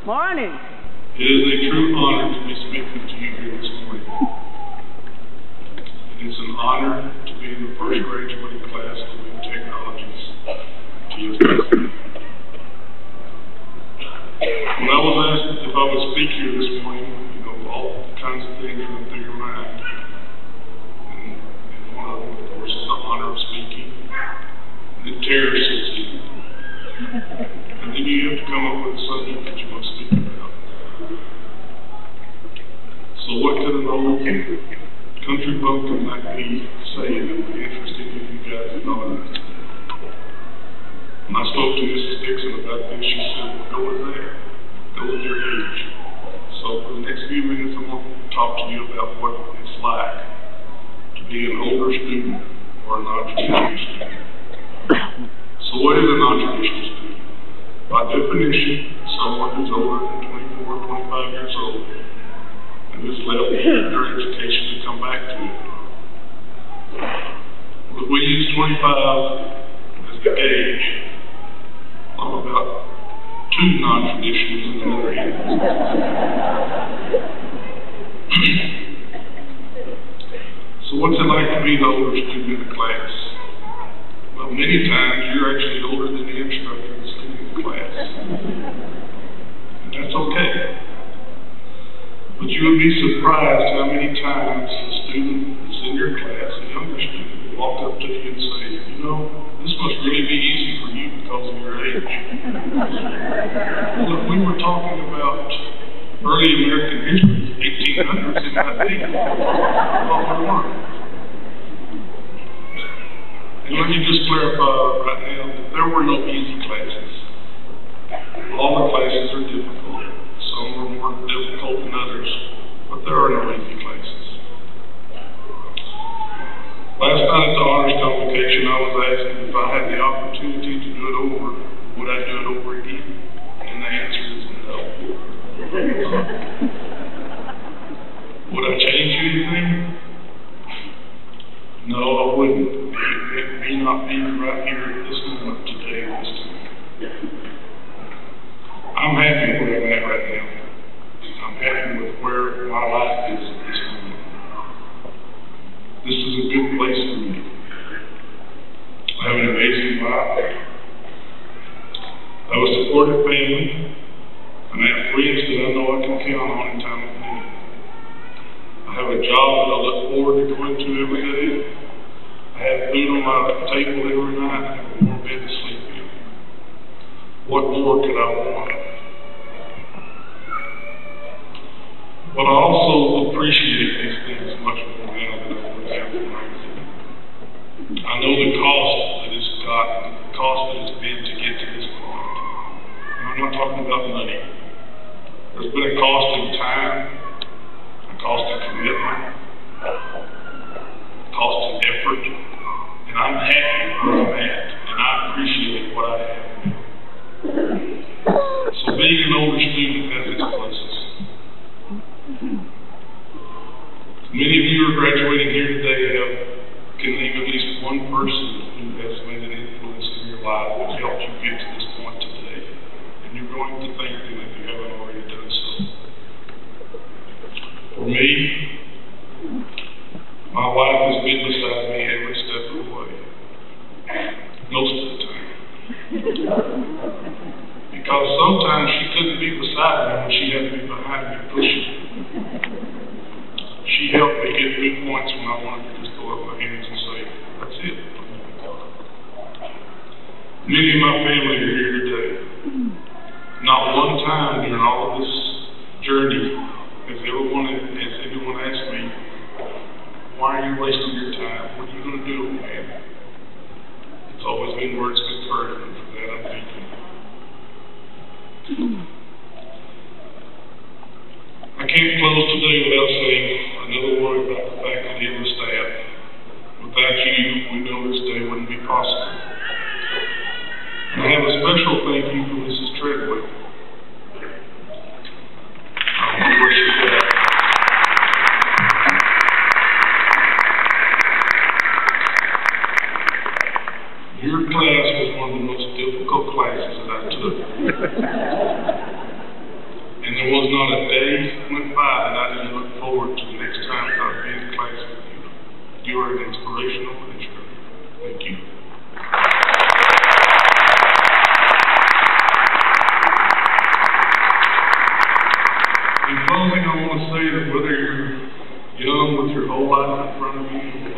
Morning. It is a true honor to be speaking to you here this morning. It is an honor to be in the first graduating class of New Technologies TSS. When I was asked if I would speak here this morning, all kinds of things went through your mind. And one of them, of course, is the honor of speaking. And the terror sets in. And then you have to come up with a subject that you want to speak about. So what could an old country bumpkin like me say that would be interesting if you guys had known it? When I spoke to Mrs. Dixon about this, she said, well, go with that. Go with your age. So for the next few minutes, I'm going to talk to you about what it's like to be an older student or a non-traditional student. So what is a non-traditional student? By definition, someone who's older than 24 or 25 years old and who's left their education to come back to it. If we use 25 as the gauge, I'm about two non-traditionals in the other end. So what's it like to be the older student in the class? Well, many times you're actually older than the instructor that's leading the class. And that's okay. But you would be surprised how many times a student that's in your class, a younger student, will walk up to you and say, this must really be easy for you because of your age. Well, if we were talking about early American history, 1800s, it might be. Well, we weren't. And let me just clarify right now that there were no easy classes. All the classes are difficult. Some are more difficult than others, but there are no easy classes. Last night at the honors convocation, I was asked if I had the opportunity to do it over, would I do it over again? And the answer is no. Would I change anything? No, I wouldn't. It may not be right here at this moment today, this time. I'm happy where I'm at right now. I'm happy with where my life is at this moment. This is a good place for me. I have an amazing life. I have a supportive family. And I have friends that I know I can count on in time of need. I have a job that I look forward to going to every day. I have food on my table every night. I have a warm bed to sleep in. What more could I want? But I also appreciate these things much more now than I would have when I was in. I know the cost that it's got, the cost that it's been to get to this point. And I'm not talking about money. There's been a cost in time, a cost in commitment, a cost in effort, and I'm happy where I'm at, and I appreciate what I have now. So being an older student has its pluses. Many of you are graduating here today can name at least one person who has made an influence in your life that helped you get to this point today. And you're going to thank them if you haven't already done so. For me, my wife has been beside me every step of the way. Most of the time. Because sometimes she couldn't be beside me when she had to be behind me pushing. She helped me get through points when I wanted to just throw up my hands and say, that's it. Many of my family are here today. Not one time during all of this journey has anyone asked me, why are you wasting your time? What are you going to do, man? It's always been words of encouragement. For that, I'm thankful. I can't close today without saying another word about the faculty and the staff. Without you, we know this day wouldn't be possible. And I have a special thank you for Mrs. Treadwell. I want to worship that. Your class was one of the most difficult classes that I took. And there was not a day went by that I didn't look forward to the next time that I'd be in class with you. You are an inspirational teacher. Thank you. In closing, I want to say that whether you're young with your whole life in front of you, or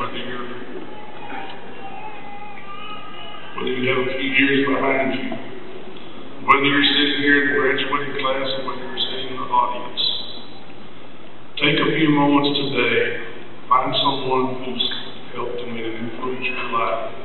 whether you have a few years behind you, whether you're sitting here in the graduating class or whether you're sitting in the audience, take a few moments today, find someone who's helped and made an influence in your life,